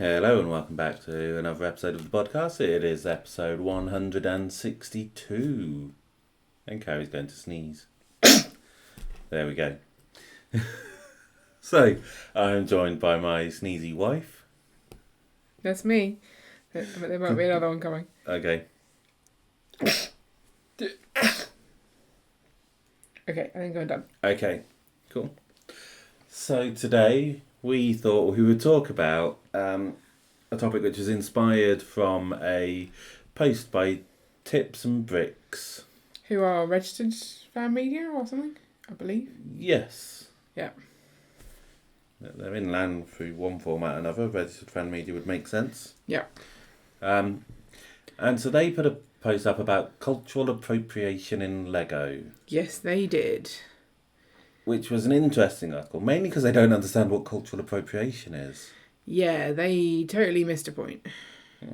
Hello and welcome back to another episode of the podcast. It is episode 162. And Carrie's going to sneeze. There we go. So, I'm joined by my sneezy wife. That's me. But there might be another one coming. Okay. Okay, I think I'm done. Okay, cool. So today we thought we would talk about a topic which was inspired from a post by Tips and Bricks. Who are registered fan media or something, I believe. Yes. Yeah. They're in land through one format or another. Registered fan media would make sense. Yeah. And so they put a post up about cultural appropriation in Lego. Yes, they did. Which was an interesting article, mainly because they don't understand what cultural appropriation is. Yeah, they totally missed a point. Yeah.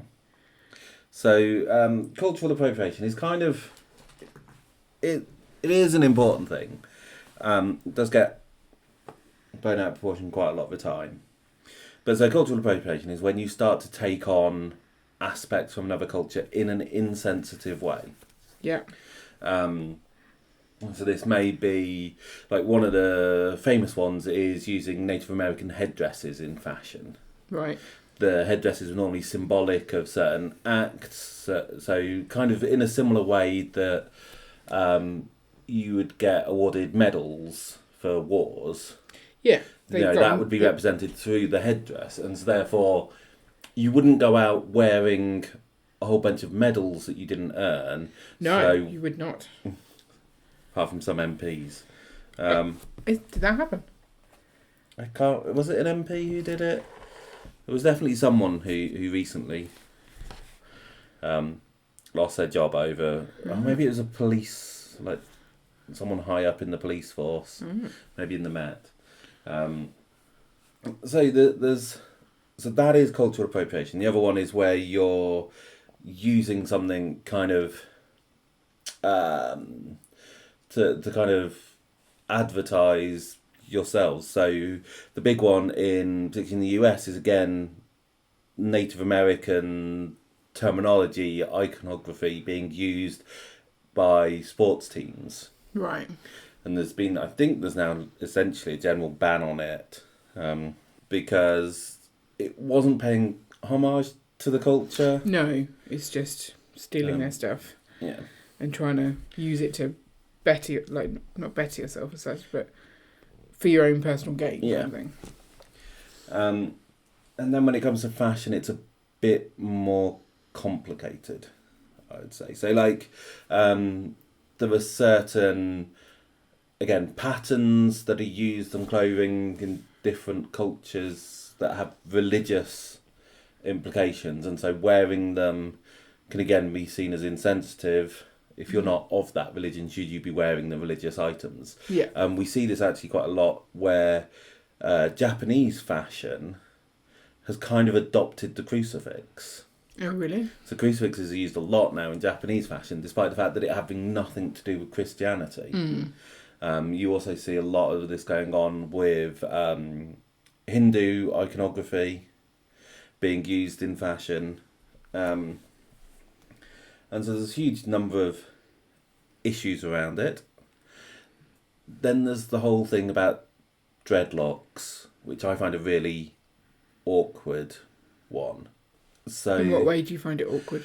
So, cultural appropriation is kind of... It is an important thing. It does get blown out of proportion quite a lot of the time. But so cultural appropriation is when you start to take on aspects from another culture in an insensitive way. Yeah. So this may be, like one of the famous ones is using Native American headdresses in fashion. Right. The headdresses are normally symbolic of certain acts, so kind of in a similar way that you would get awarded medals for wars. Yeah. That would be represented through the headdress, and so therefore you wouldn't go out wearing a whole bunch of medals that you didn't earn. No, you would not. Apart from some MPs. Did that happen? I can't. Was it an MP who did it? It was definitely someone who recently lost their job over. Maybe it was a police, like someone high up in the police force. Maybe in the Met. So that is cultural appropriation. The other one is where you're using something kind of to kind of advertise yourselves. So the big one particularly in the US is again Native American terminology, iconography being used by sports teams. Right. And I think there's now essentially a general ban on it because it wasn't paying homage to the culture. No, it's just stealing their stuff. Yeah. And trying to use it to not better yourself as such, but for your own personal gain. Yeah. Something. And then when it comes to fashion, it's a bit more complicated, I would say. So like there are certain, again, patterns that are used on clothing in different cultures that have religious implications, and so wearing them can again be seen as insensitive. If you're not of that religion, should you be wearing the religious items? Yeah. We see this actually quite a lot where Japanese fashion has kind of adopted the crucifix. Oh, really? So crucifixes are used a lot now in Japanese fashion, despite the fact that it having nothing to do with Christianity. You also see a lot of this going on with Hindu iconography being used in fashion. And so there's a huge number of issues around it. Then there's the whole thing about dreadlocks, which I find a really awkward one. So, In what way do you find it awkward?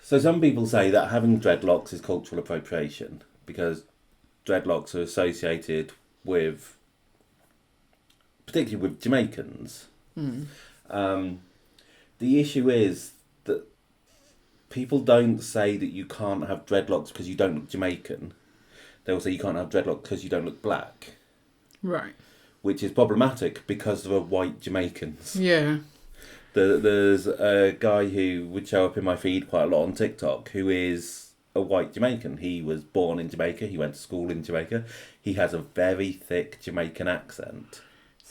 So some people say that having dreadlocks is cultural appropriation because dreadlocks are associated with, particularly with Jamaicans. The issue is that people don't say that you can't have dreadlocks because you don't look Jamaican. They will say you can't have dreadlocks because you don't look black. Right. Which is problematic because there are white Jamaicans. Yeah. There's a guy who would show up in my feed quite a lot on TikTok who is a white Jamaican. He was born in Jamaica. He went to school in Jamaica. He has a very thick Jamaican accent.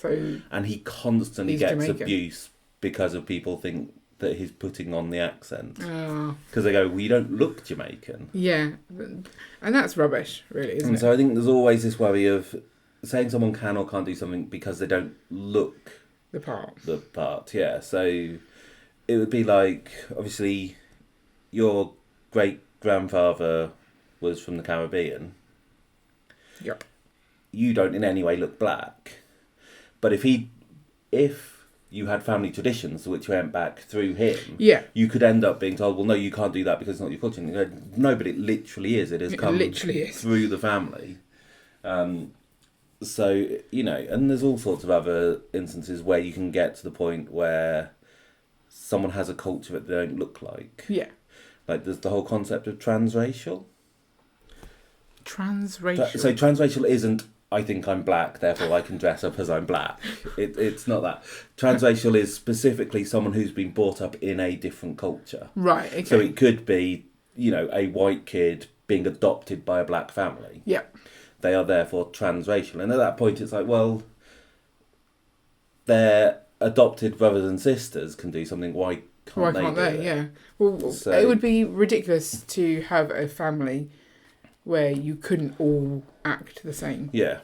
And he constantly gets Jamaican abuse because of people think that he's putting on the accent. Because they go, well, you don't look Jamaican. Yeah. And that's rubbish, really, isn't it? And so I think there's always this worry of saying someone can or can't do something because they don't look the part. the part. Yeah, so it would be like, obviously, your great grandfather was from the Caribbean. Yep. You don't in any way look black, but if you had family traditions which went back through him, Yeah. you could end up being told, well, no, you can't do that because it's not your culture. And you go, no, but it literally is. It has come through the family. So, you know, and there's all sorts of other instances where you can get to the point where someone has a culture that they don't look like. Yeah. Like there's the whole concept of transracial. Transracial. So transracial isn't, I think I'm black, therefore I can dress up as I'm black. It's not that. Transracial is specifically someone who's been brought up in a different culture. Right, okay. So it could be, you know, a white kid being adopted by a black family. Yeah. They are therefore transracial. And at that point it's like, well, their adopted brothers and sisters can do something, why can't they? Yeah. Well, so, it would be ridiculous to have a family where you couldn't all act the same. Yeah.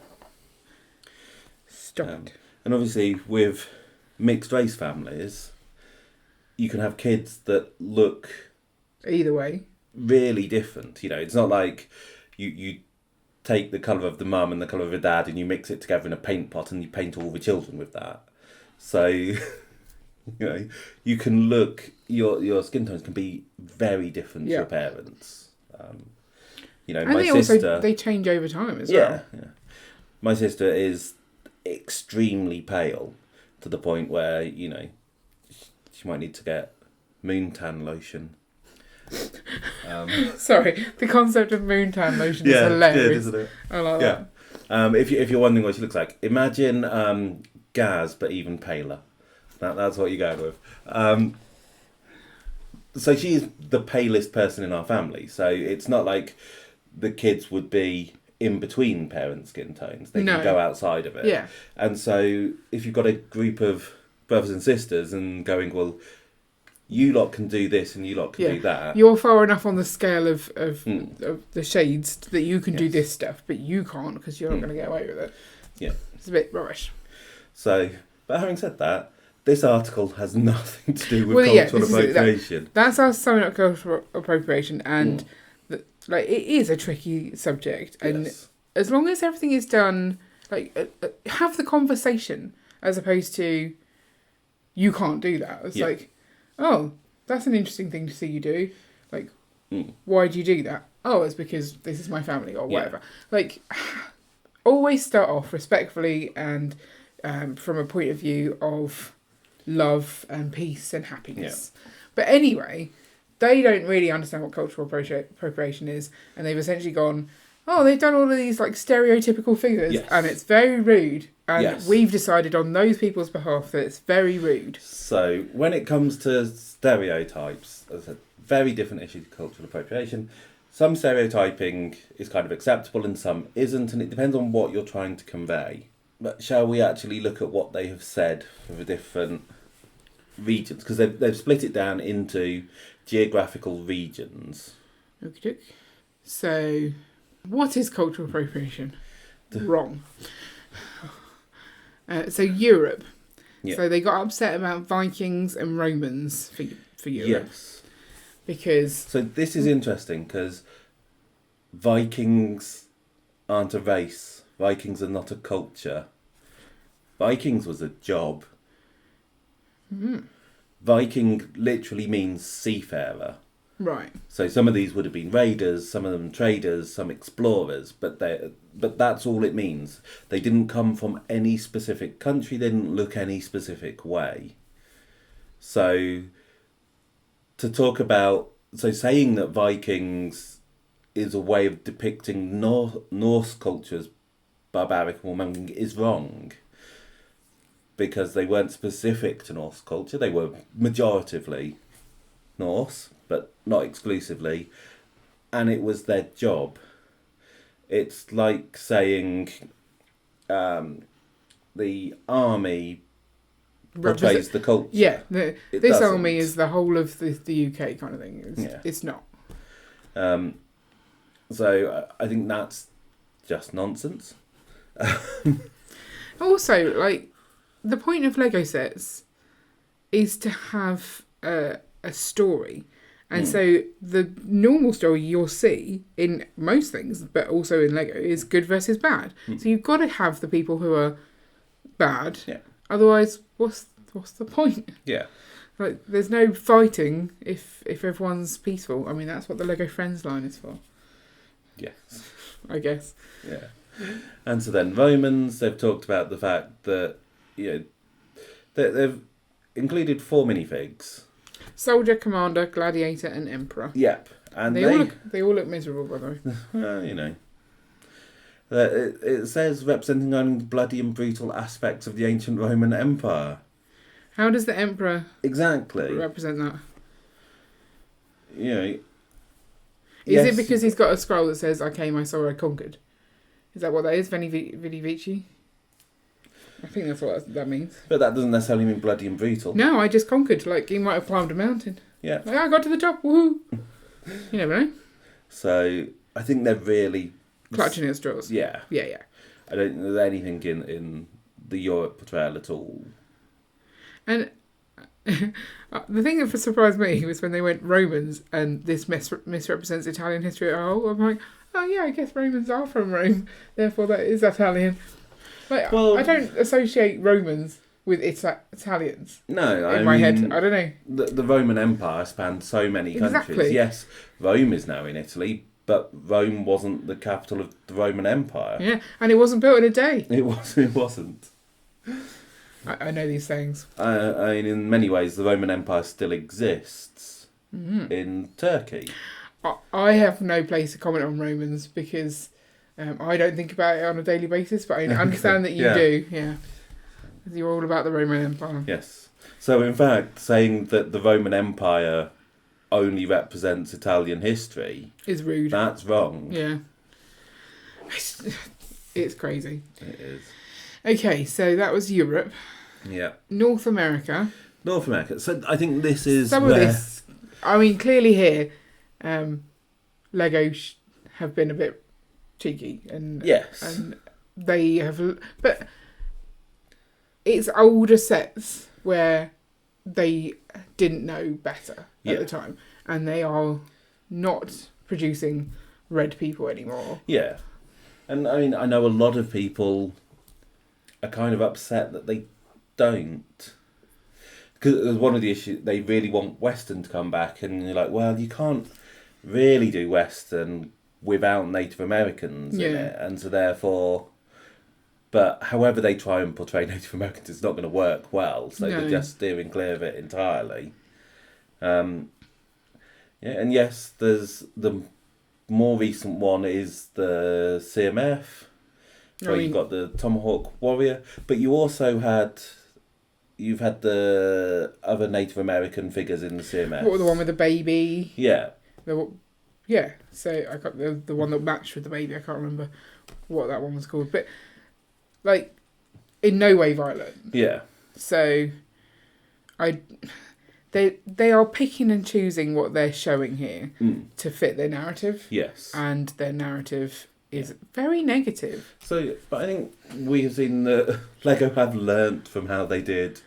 Stop it. And obviously with mixed race families, you can have kids that look either way really different. You know, it's not like you take the colour of the mum and the colour of the dad and you mix it together in a paint pot and you paint all the children with that. So, you know, you can look, your skin tones can be very different to your parents. You know, and my sister... they change over time as well. Yeah. My sister is extremely pale to the point where, you know, she might need to get moon tan lotion. Sorry, the concept of moon tan lotion is hilarious. Good, isn't it? I like that. If you're wondering what she looks like, imagine Gaz, but even paler. That's what you're going with. So she's the palest person in our family. So it's not like the kids would be in between parents' skin tones. They can go outside of it. Yeah. And so if you've got a group of brothers and sisters and going, well, you lot can do this and you lot can do that. You're far enough on the scale of the shades that you can do this stuff, but you can't because you're not going to get away with it. Yeah. It's a bit rubbish. So, but having said that, this article has nothing to do with cultural appropriation. That's us summing up cultural appropriation, and it is a tricky subject. And as long as everything is done, have the conversation as opposed to you can't do that. It's like, oh, that's an interesting thing to see you do. Like, why do you do that? Oh, it's because this is my family or whatever. Like, always start off respectfully and from a point of view of love and peace and happiness. But anyway, they don't really understand what cultural appropriation is, and they've essentially gone, oh, they've done all of these like stereotypical figures, and it's very rude, and we've decided on those people's behalf that it's very rude. So when it comes to stereotypes, there's a very different issue to cultural appropriation. Some stereotyping is kind of acceptable and some isn't, and it depends on what you're trying to convey. But shall we actually look at what they have said for the different regions? Because they've split it down into geographical regions. Okay. So, what is cultural appropriation? Wrong. So Europe. Yeah. So they got upset about Vikings and Romans for Europe. Yes. Because... So this is interesting because Vikings aren't a race. Vikings are not a culture. Vikings was a job. Viking literally means seafarer. Right. So some of these would have been raiders, some of them traders, some explorers, but that's all it means. They didn't come from any specific country, they didn't look any specific way. So saying that Vikings is a way of depicting Norse culture's barbaric warmongering is wrong. Because they weren't specific to Norse culture, they were majoritively Norse, but not exclusively, and it was their job. It's like saying the army portrays the culture. Yeah, this army is the whole of the UK kind of thing. It's not. So I think that's just nonsense. Also, like, the point of Lego sets is to have a story. And so the normal story you'll see in most things, but also in Lego, is good versus bad. So you've got to have the people who are bad. Yeah. Otherwise, what's the point? Yeah. Like, there's no fighting if everyone's peaceful. I mean, that's what the Lego Friends line is for. Yes. I guess. Yeah. And so then Romans, they've talked about the fact that, they've included 4 minifigs. Soldier, Commander, Gladiator, and Emperor. Yep. And they all look miserable, by the way. Well, it says representing only the bloody and brutal aspects of the ancient Roman Empire. How does the Emperor exactly represent that? Is it because he's got a scroll that says, I came, I saw, I conquered? Is that what that is? Veni Vici? I think that's what that means. But that doesn't necessarily mean bloody and brutal. No, I just conquered. Like, he might have climbed a mountain. Yeah. Like, I got to the top, woohoo! You never know. So, I think they're really... clutching at straws. Yeah. Yeah. I don't think there's anything in the Europe portrayal at all. And the thing that surprised me was when they went Romans and this misrepresents Italian history at all. I'm like, oh yeah, I guess Romans are from Rome, therefore that is Italian. Like, well, I don't associate Romans with Italians. No, in my head, I don't know. The Roman Empire spanned so many countries. Exactly. Yes, Rome is now in Italy, but Rome wasn't the capital of the Roman Empire. Yeah, and it wasn't built in a day. It wasn't. I know these things. I mean, in many ways, the Roman Empire still exists in Turkey. I have no place to comment on Romans because I don't think about it on a daily basis, but I understand that you do. Yeah, you're all about the Roman Empire. Yes. So, in fact, saying that the Roman Empire only represents Italian history is rude. That's wrong. Yeah. It's crazy. It is. Okay, so that was Europe. Yeah. North America. So I think this is of this. I mean, clearly here, Lego have been a bit cheeky, and yes, and they have, but it's older sets where they didn't know better at the time, and they are not producing red people anymore. Yeah, and I mean, I know a lot of people are kind of upset that they don't. Because one of the issues, they really want Western to come back, and you're like, well, you can't really do Western without Native Americans in it, and so therefore, but however they try and portray Native Americans, it's not going to work well, so they're just steering clear of it entirely. And yes, there's the more recent one is the CMF, where you've got the Tomahawk Warrior, but you also you've had the other Native American figures in the CMF. What, the one with the baby? Yeah. So I got the one that matched with the baby. I can't remember what that one was called, but like in no way violent. Yeah. So they are picking and choosing what they're showing here to fit their narrative. Yes. And their narrative is very negative. So, but I think we have seen that Lego have learnt from how they did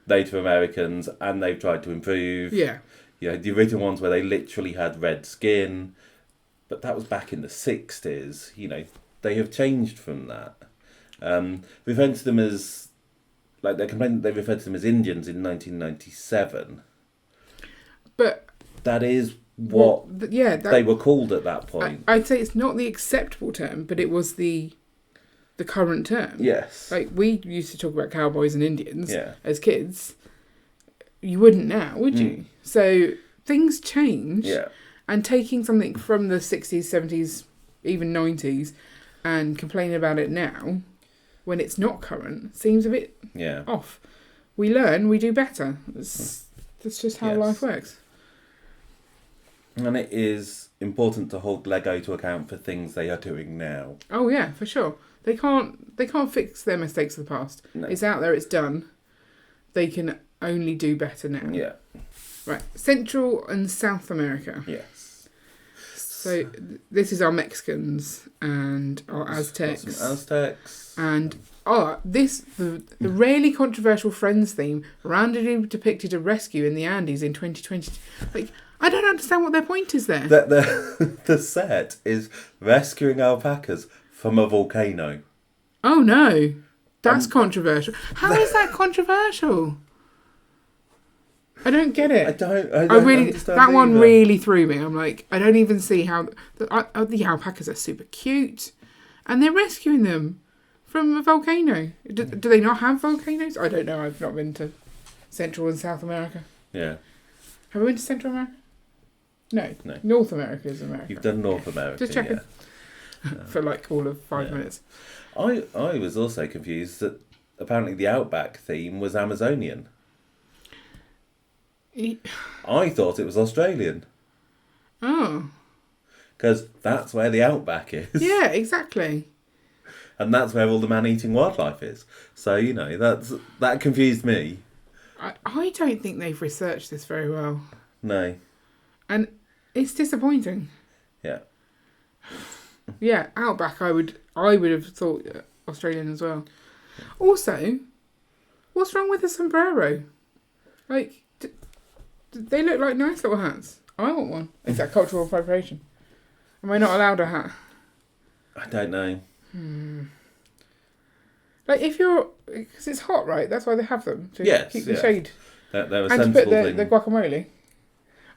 Native Americans, and they've tried to improve. Yeah. Yeah, the original ones where they literally had red skin, but that was back in the 60s. You know, they have changed from that. Referred to them as, like, they're complaining that they referred to them as Indians in 1997. But that is what they were called at that point. I'd say it's not the acceptable term, but it was the current term. Yes. Like, we used to talk about cowboys and Indians as kids. You wouldn't now, would you? So things change. Yeah. And taking something from the 60s, 70s, even 90s, and complaining about it now, when it's not current, seems a bit off. We learn, we do better. That's just how life works. And it is important to hold Lego to account for things they are doing now. Oh yeah, for sure. They can't fix their mistakes of the past. No. It's out there, it's done. They can only do better now. Yeah. Right. Central and South America. Yes. So this is our Mexicans and our Aztecs. Some Aztecs. And the rarely controversial Friends theme randomly depicted a rescue in the Andes in 2020. Like, I don't understand what their point is there. The set is rescuing alpacas from a volcano. Oh no, that's controversial. How is that controversial? I don't get it. I don't really understand that one either. really threw me. I'm like, I don't even see how the alpacas are super cute, and they're rescuing them from a volcano. Do they not have volcanoes? I don't know. I've not been to Central and South America. Yeah. Have we been to Central America? No. North America is America. You've done North America. Just checking. Yeah. For like all of 5 minutes. I was also confused that apparently the Outback theme was Amazonian. I thought it was Australian. Oh. Because that's where the Outback is. Yeah, exactly. And that's where all the man-eating wildlife is. So, that confused me. I don't think they've researched this very well. No. And it's disappointing. Yeah. Yeah, Outback, I would have thought Australian as well. Also, what's wrong with the sombrero? Like, they look like nice little hats. I want one. Is that cultural appropriation? Am I not allowed a hat? I don't know. Like, because it's hot, right? That's why they have them, to keep the shade. They're a and sensible to put thing. the guacamole.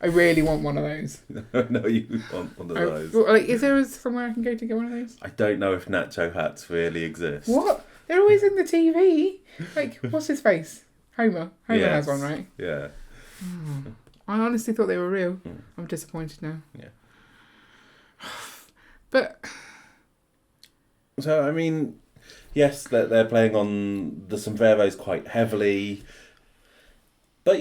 I really want one of those. No, you want one of those. Like, is there somewhere I can go to get one of those? I don't know if nacho hats really exist. What? They're always in the TV. Like, what's his face? Homer. Homer has one, right? Yeah. I honestly thought they were real. I'm disappointed now. Yeah. But... So, I mean, yes, they're playing on the sombreros quite heavily. But,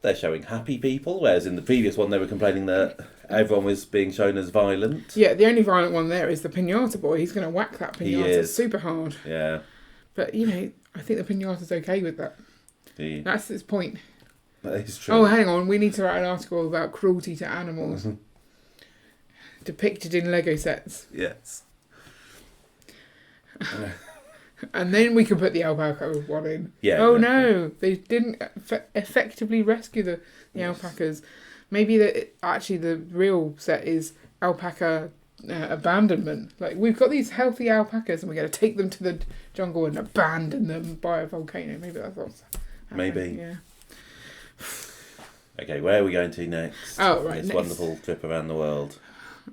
they're showing happy people, whereas in the previous one they were complaining that everyone was being shown as violent. Yeah, the only violent one there is the pinata boy. He's going to whack that pinata super hard. Yeah. But, I think the pinata's okay with that. Yeah. That's his point. That is true. Oh, hang on. We need to write an article about cruelty to animals. Depicted in Lego sets. Yes. And then we can put the alpaca one in. Yeah. Oh no, they didn't effectively rescue the alpacas. Maybe actually the real set is alpaca abandonment. Like, we've got these healthy alpacas and we're going to take them to the jungle and abandon them by a volcano. Maybe that's what's happening. Maybe. Yeah. Okay, where are we going to next? Oh, right. This next. wonderful trip around the world.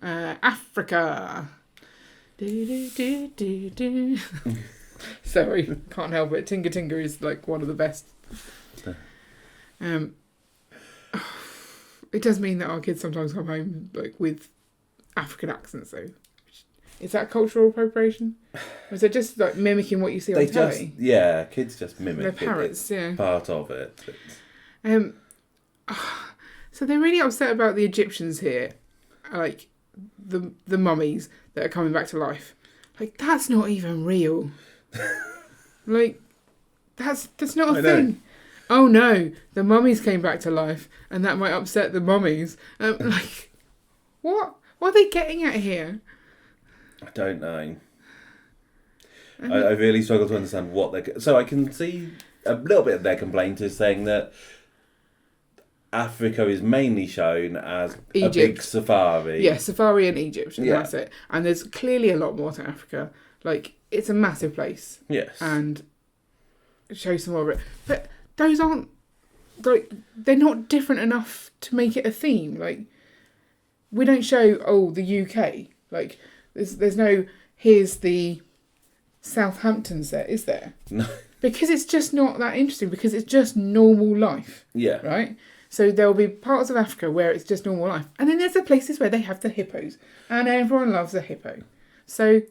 Africa. Do. Sorry, can't help it. Tinga Tinga is like one of the best. It does mean that our kids sometimes come home like with African accents though. Is that cultural appropriation? Or is it just like mimicking what you see on telly? Kids just mimic They're parrots, it's yeah. part of it. So they're really upset about the Egyptians here, like the mummies that are coming back to life. Like, that's not even real. Like, that's not a thing. Oh no, the mummies came back to life, and that might upset the mummies. Like, what? What are they getting at here? I don't know. I really struggle to understand what they're... So I can see a little bit of their complaint is saying that Africa is mainly shown as Egypt. A big safari. Yeah, safari in Egypt, and that's it. And there's clearly a lot more to Africa. Like, it's a massive place. Yes. And it shows some more of it. But those aren't... Like, they're not different enough to make it a theme. Like, we don't show, the UK. Like, there's no, here's the Southampton set, is there? No. Because it's just not that interesting, because it's just normal life. Yeah. Right? So there'll be parts of Africa where it's just normal life. And then there's the places where they have the hippos. And everyone loves a hippo. So,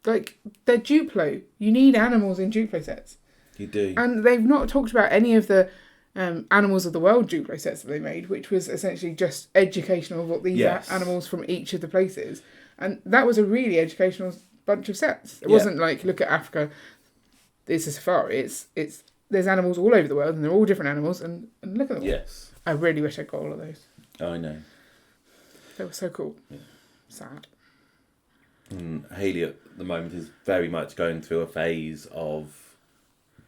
like, they're Duplo. You need animals in Duplo sets. You do. And they've not talked about any of the Animals of the World Duplo sets that they made, which was essentially just educational of what these animals from each of the places. And that was a really educational bunch of sets. It wasn't like, look at Africa, it's a safari. It's there's animals all over the world, and they're all different animals, and look at them all. Yes. I really wish I got all of those. I know. They were so cool. Yeah. Sad. Haley at the moment is very much going through a phase of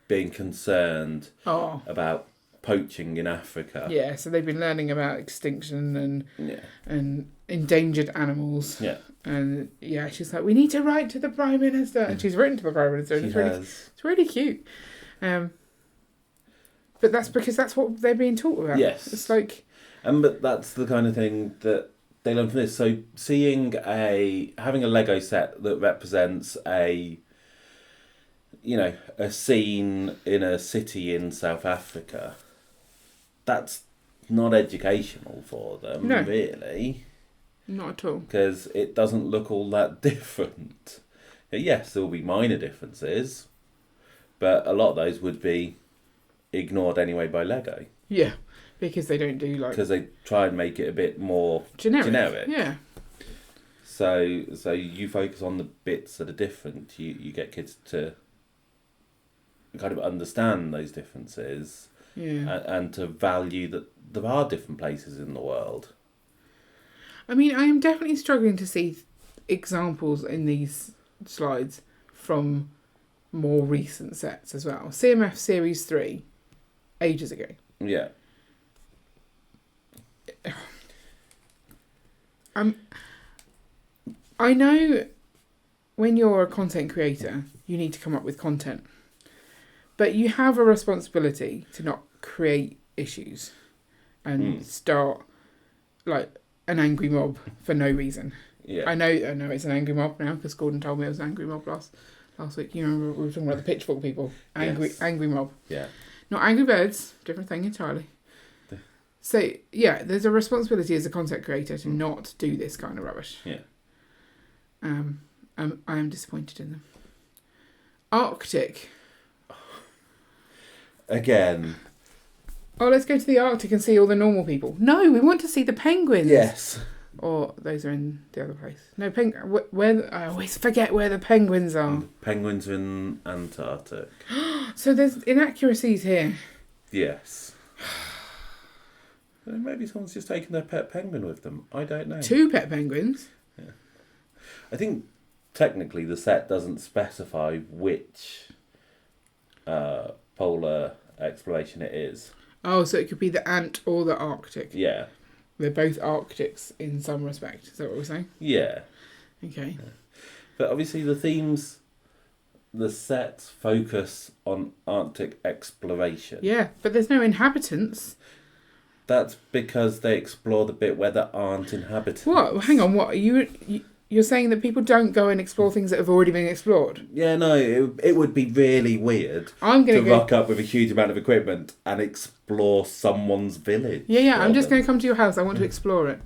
being concerned about poaching in Africa. Yeah, so they've been learning about extinction Yeah. and endangered animals. Yeah. And yeah, she's like, we need to write to the Prime Minister. And she's written to the Prime Minister. And it's really cute. But that's because that's what they're being taught about. Yes. It's like... But that's the kind of thing that they learn from this. So having a Lego set that represents a scene in a city in South Africa, that's not educational for them, really. Not at all. Because it doesn't look all that different. Yes, there will be minor differences, but a lot of those would be ignored anyway by Lego. Yeah, because they don't do because they try and make it a bit more generic. Yeah. So you focus on the bits that are different. You get kids to kind of understand those differences. Yeah. And to value that there are different places in the world. I mean, I am definitely struggling to see examples in these slides from more recent sets as well. CMF Series 3, ages ago. Yeah. I know when you're a content creator, you need to come up with content. But you have a responsibility to not create issues and start like an angry mob for no reason. Yeah. I know it's an angry mob now because Gordon told me it was an angry mob last week. You remember we were talking about the pitchfork people? Angry mob. Yeah. Not Angry Birds, different thing entirely. So yeah, there's a responsibility as a content creator to not do this kind of rubbish. Yeah. I am disappointed in them. Arctic. Again. Oh, let's go to the Arctic and see all the normal people. No, we want to see the penguins. Yes. Or those are in the other place. No, where I always forget where the penguins are. Penguins are in Antarctic. So there's inaccuracies here. Yes. Maybe someone's just taken their pet penguin with them. I don't know. 2 pet penguins. Yeah. I think technically the set doesn't specify which polar exploration it is. Oh, so it could be the Ant or the Arctic. Yeah. They're both Arctics in some respect. Is that what we're saying? Yeah. Okay. Yeah. But obviously the sets focus on Arctic exploration. Yeah, but there's no inhabitants. That's because they explore the bit where there aren't inhabitants. What? Hang on, what? You're saying that people don't go and explore things that have already been explored? Yeah, no, it would be really weird to rock up with a huge amount of equipment and explore someone's village. Yeah, I'm just going to come to your house. I want to explore it.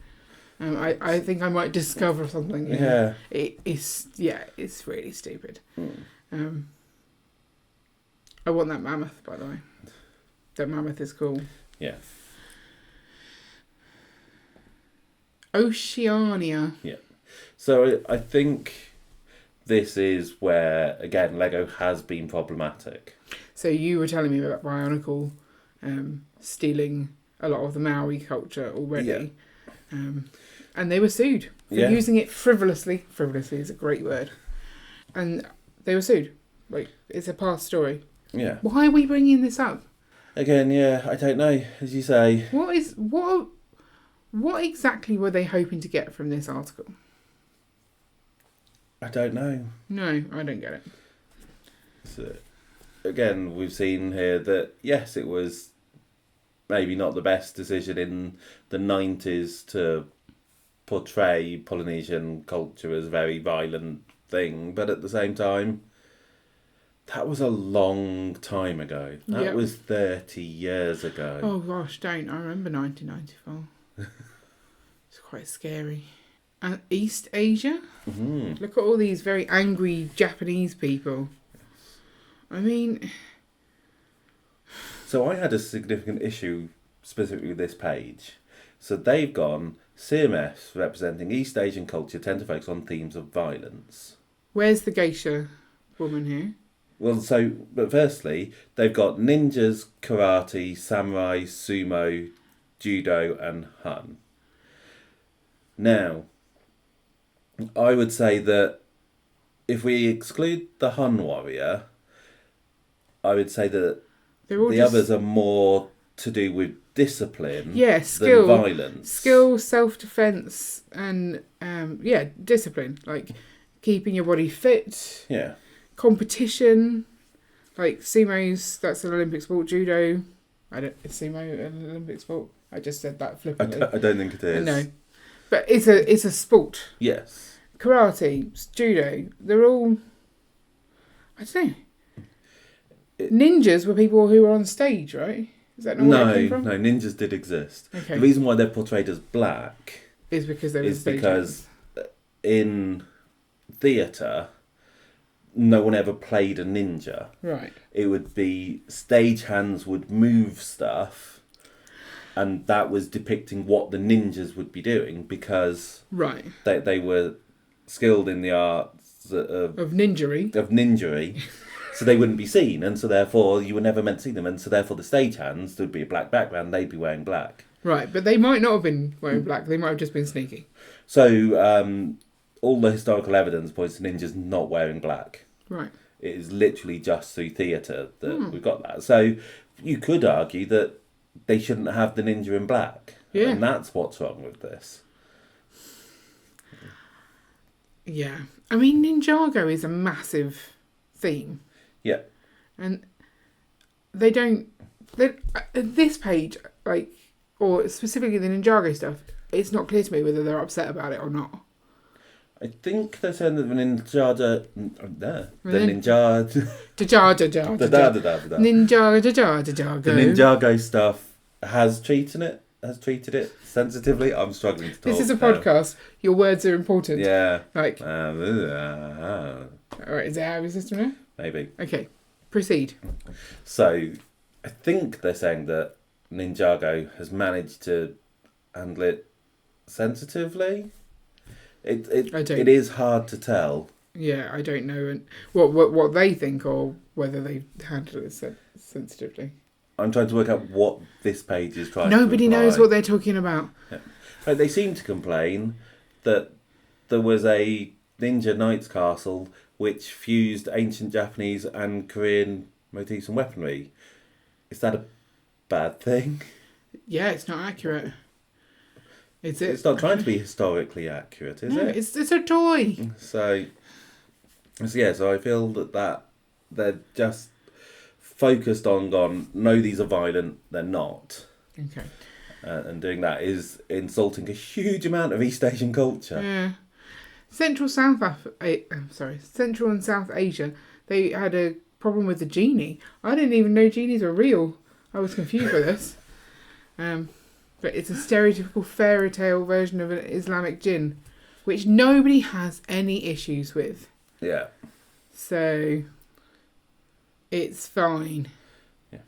I think I might discover something. Yeah. It's really stupid. I want that mammoth, by the way. That mammoth is cool. Yeah. Oceania. Yeah. So I think this is where, again, Lego has been problematic. So you were telling me about Bionicle stealing a lot of the Maori culture already. Yeah. And they were sued for using it frivolously. Frivolously is a great word. And they were sued. Like, it's a past story. Yeah. Why are we bringing this up? Again, I don't know, as you say. What exactly were they hoping to get from this article? I don't know. No, I don't get it. So, again, we've seen here that, yes, it was maybe not the best decision in the 90s to portray Polynesian culture as a very violent thing, but at the same time, that was a long time ago. That was 30 years ago. Oh gosh, don't. I remember 1994. It's quite scary. And East Asia? Mm-hmm. Look at all these very angry Japanese people. I mean... So I had a significant issue specifically with this page. So they've gone, CMS representing East Asian culture tend to focus on themes of violence. Where's the geisha woman here? Well, but firstly, they've got ninjas, karate, samurai, sumo, judo, and hun. Now, I would say that if we exclude the Hun warrior, I would say that the others are more to do with discipline skill, than violence. Skill, self-defense, and discipline. Like keeping your body fit. Yeah. Competition, like sumo's, that's an Olympic sport. Judo, is sumo an Olympic sport? I just said that flippantly. I don't think it is. No, but it's a sport. Yes. Karate, judo, they're all, I don't know. Ninjas were people who were on stage, right? Is that not where it came from? No, ninjas did exist. Okay. The reason why they're portrayed as black is because they were because in theatre, no one ever played a ninja. Right. It would be stagehands would move stuff, and that was depicting what the ninjas would be doing because they were skilled in the arts of ninjery. So they wouldn't be seen, and so therefore you were never meant to see them, and so therefore the stagehands, there would be a black background, they'd be wearing black. Right, but they might not have been wearing black, they might have just been sneaky. So all the historical evidence points to ninjas not wearing black. Right. It is literally just through theatre that we've got that. So you could argue that they shouldn't have the ninja in black. Yeah. And that's what's wrong with this. Yeah. I mean, Ninjago is a massive theme. Yeah. And they don't... this page, like, or specifically the Ninjago stuff, it's not clear to me whether they're upset about it or not. I think they're saying that the Ninjago... The Ninjago stuff has treated it sensitively. I'm struggling to talk. This is a podcast. Your words are important. Yeah. Like... Alright, is it out of your system now? Maybe. Okay, proceed. So, I think they're saying that Ninjago has managed to handle it sensitively. It is hard to tell. Yeah, I don't know what they think or whether they've handled it sensitively. I'm trying to work out what this page is trying Nobody to knows what they're talking about. Yeah. Like, they seem to complain that there was a ninja knight's castle which fused ancient Japanese and Korean motifs and weaponry. Is that a bad thing? Yeah, it's not accurate. It's not trying to be historically accurate, is it? It's a toy. So I feel that they're just focused on no, these are violent, they're not. Okay. And doing that is insulting a huge amount of East Asian culture. Yeah. Central and South Asia, they had a problem with the genie. I didn't even know genies were real. I was confused by this. But it's a stereotypical fairy tale version of an Islamic jinn, which nobody has any issues with. Yeah. So, it's fine. Yeah.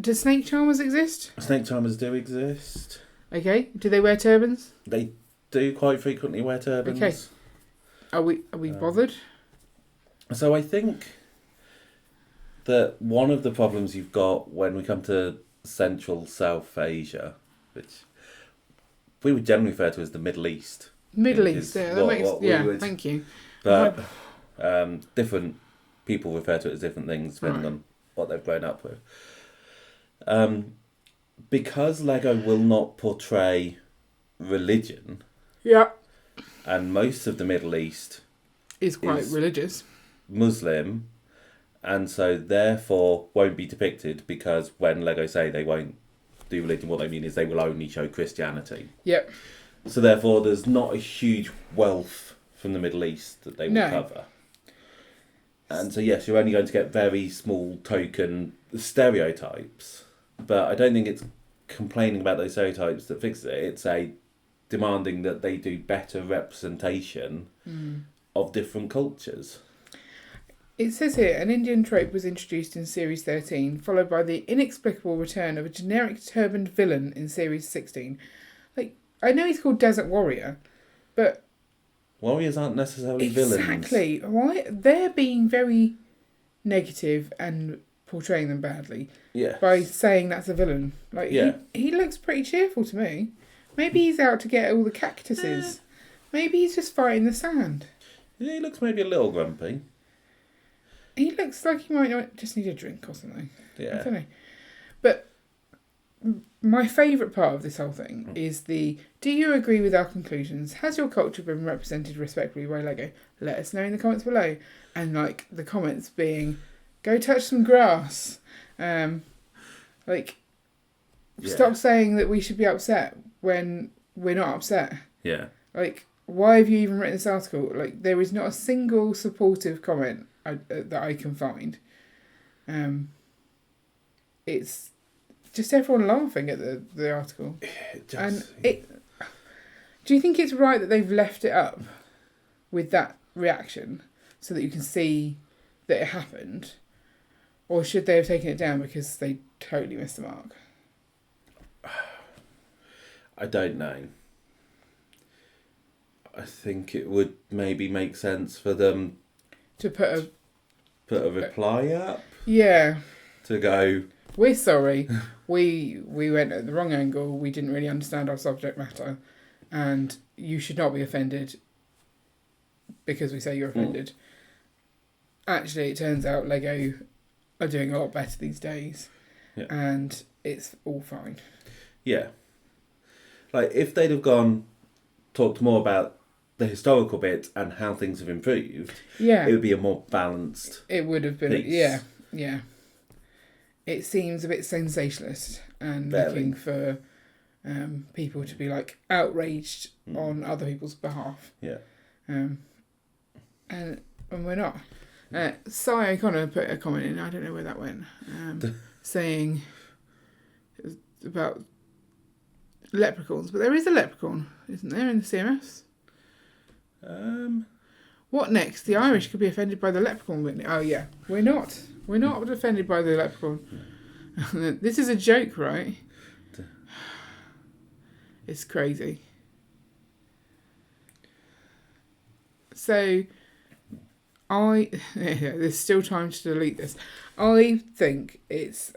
Do snake charmers exist? Snake charmers do exist. Okay. Do they wear turbans? They do quite frequently wear turbans. Okay. Are we bothered? So I think that one of the problems you've got when we come to Central South Asia, which we would generally refer to as the Middle East. Thank you. But different people refer to it as different things depending on what they've grown up with. Because Lego will not portray religion. Yeah. And most of the Middle East is quite religious. Muslim, and so therefore won't be depicted, because when Lego say they won't do religion, what they mean is they will only show Christianity. Yep. So therefore there's not a huge wealth from the Middle East that they will cover. And so yes, you're only going to get very small token stereotypes, but I don't think it's complaining about those stereotypes that fixes it. It's demanding that they do better representation of different cultures. It says here, an Indian trope was introduced in Series 13, followed by the inexplicable return of a generic turbaned villain in Series 16. Like, I know he's called Desert Warrior, but... Warriors aren't necessarily villains. Exactly. Why? They're being very negative and portraying them badly. Yeah. By saying that's a villain. Like, he looks pretty cheerful to me. Maybe he's out to get all the cactuses. Maybe he's just fighting the sand. Yeah, he looks maybe a little grumpy. He looks like he might not just need a drink or something. Yeah. I don't know. But my favourite part of this whole thing is do you agree with our conclusions? Has your culture been represented respectfully by Lego? Let us know in the comments below. And like the comments being, go touch some grass. Stop saying that we should be upset when we're not upset. Yeah. Like, why have you even written this article? Like, there is not a single supportive comment that I can find. It's just everyone laughing at the article. Do you think it's right that they've left it up with that reaction so that you can see that it happened? Or should they have taken it down because they totally missed the mark? I don't know. I think it would maybe make sense for them to put a reply up. Yeah. To go, we're sorry. we went at the wrong angle. We didn't really understand our subject matter, and you should not be offended because we say you're offended. Actually, it turns out Lego are doing a lot better these days, and it's all fine. Yeah. Like, if they'd have talked more about the historical bit and how things have improved, it would be a more balanced It would have been, piece. yeah. It seems a bit sensationalist and looking for people to be, like, outraged on other people's behalf. Yeah. And we're not. Cy O'Connor put a comment in, I don't know where that went, saying about leprechauns, but there is a leprechaun, isn't there, in the CMS? What next? The Irish could be offended by the leprechaun, wouldn't it? Oh yeah, we're not offended by the leprechaun. This is a joke, right? It's crazy. So there's still time to delete this. I think it's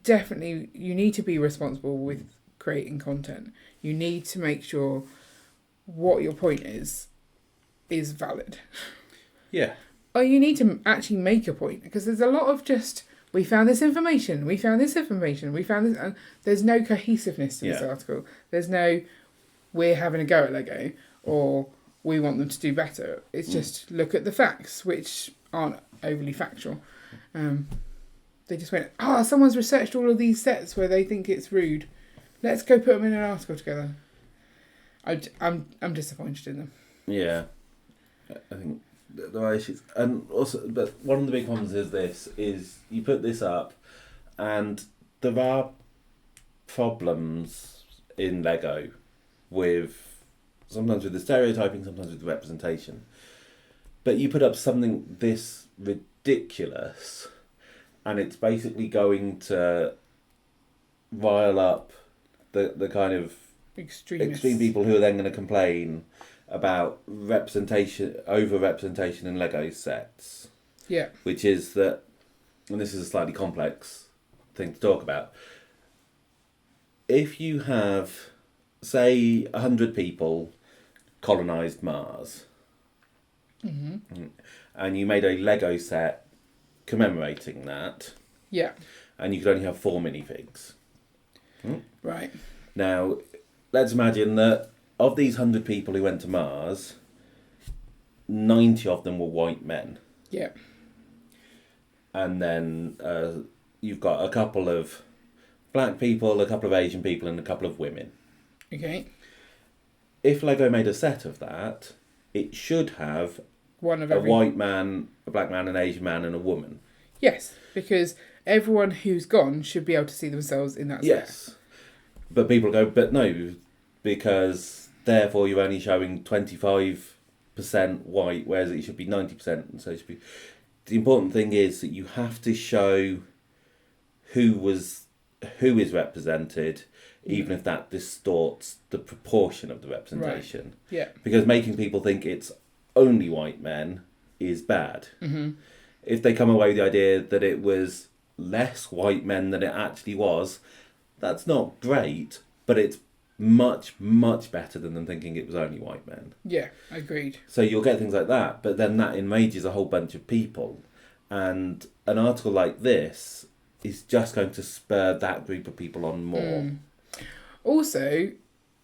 definitely, you need to be responsible with creating content. You need to make sure what your point is valid. Yeah. Or you need to actually make a point, because there's a lot of just, we found this information, and there's no cohesiveness to this article. There's no, we're having a go at Lego, or we want them to do better. It's just look at the facts, which aren't overly factual. They just went, someone's researched all of these sets where they think it's rude. Let's go put them in an article together. I'm disappointed in them. Yeah. I think there are issues. And also, but one of the big problems is you put this up and there are problems in Lego sometimes with the stereotyping, sometimes with the representation. But you put up something this ridiculous and it's basically going to rile up the kind of extreme people who are then going to complain about over-representation in Lego sets. Yeah. Which is that, and this is a slightly complex thing to talk about, if you have, say, 100 people colonised Mars, and you made a Lego set commemorating that, and you could only have 4 minifigs. Right. Now, let's imagine that of these 100 people who went to Mars, 90 of them were white men. Yeah. And then you've got a couple of black people, a couple of Asian people, and a couple of women. Okay. If Lego made a set of that, it should have one of a white man, a black man, an Asian man, and a woman. Yes, because everyone who's gone should be able to see themselves in that set. Yes. But people go, but no, because therefore you're only showing 25% white, whereas it should be 90%. And so it should be. The important thing is that you have to show who is represented, even if that distorts the proportion of the representation. Right. Yeah. Because making people think it's only white men is bad. Mm-hmm. If they come away with the idea that it was less white men than it actually was, that's not great, but it's much, much better than them thinking it was only white men. Yeah, agreed. So you'll get things like that, but then that enrages a whole bunch of people. And an article like this is just going to spur that group of people on more. Also,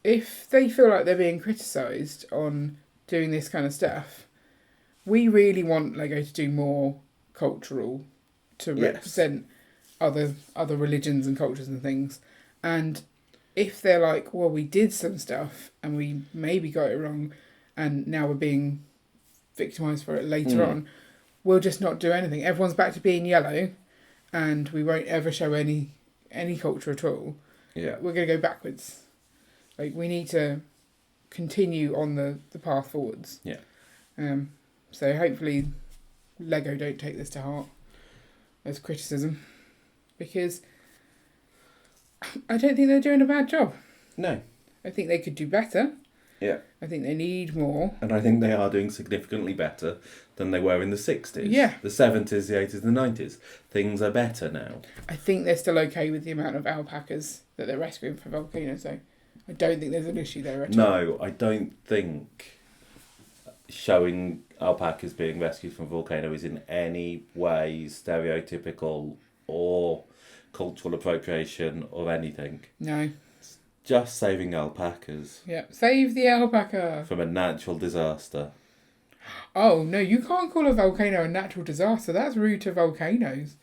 if they feel like they're being criticised on doing this kind of stuff, we really want Lego to do more cultural to represent other religions and cultures and things. And if they're like, well, we did some stuff and we maybe got it wrong and now we're being victimised for it later on, we'll just not do anything. Everyone's back to being yellow and we won't ever show any culture at all. Yeah. We're going to go backwards. Like, we need to continue on the path forwards. Yeah. So hopefully Lego don't take this to heart as criticism, because I don't think they're doing a bad job. No. I think they could do better. Yeah. I think they need more. And I think they are doing significantly better than they were in the 60s. Yeah. The 70s, the 80s, and the 90s. Things are better now. I think they're still okay with the amount of alpacas that they're rescuing for volcanoes, so I don't think there's an issue there at all. No, I don't think showing alpacas being rescued from volcano is in any way stereotypical or cultural appropriation or anything. No. Just saving alpacas. Yeah. Save the alpaca. From a natural disaster. Oh, no, you can't call a volcano a natural disaster. That's rude to volcanoes.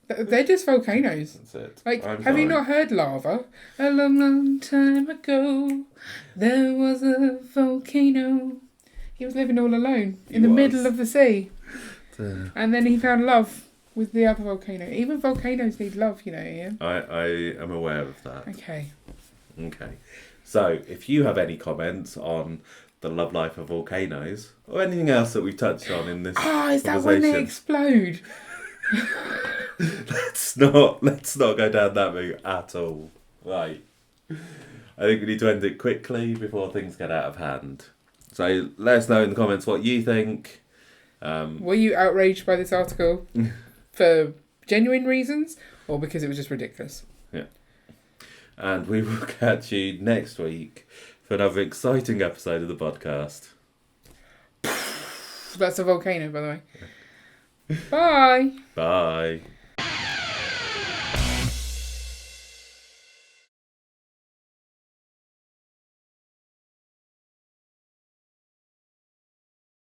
They're just volcanoes. That's it. Like, have you not heard lava? A long, long time ago, there was a volcano. He was living all alone in the middle of the sea. And then he found love with the other volcano. Even volcanoes need love, you know, Ian. I am aware of that. Okay. So, if you have any comments on the love life of volcanoes, or anything else that we've touched on in this is that when they explode? Let's not go down that route at all. Right. I think we need to end it quickly before things get out of hand. So let us know in the comments what you think. Were you outraged by this article for genuine reasons or because it was just ridiculous? Yeah. And we will catch you next week for another exciting episode of the podcast. That's a volcano, by the way. Bye. Bye.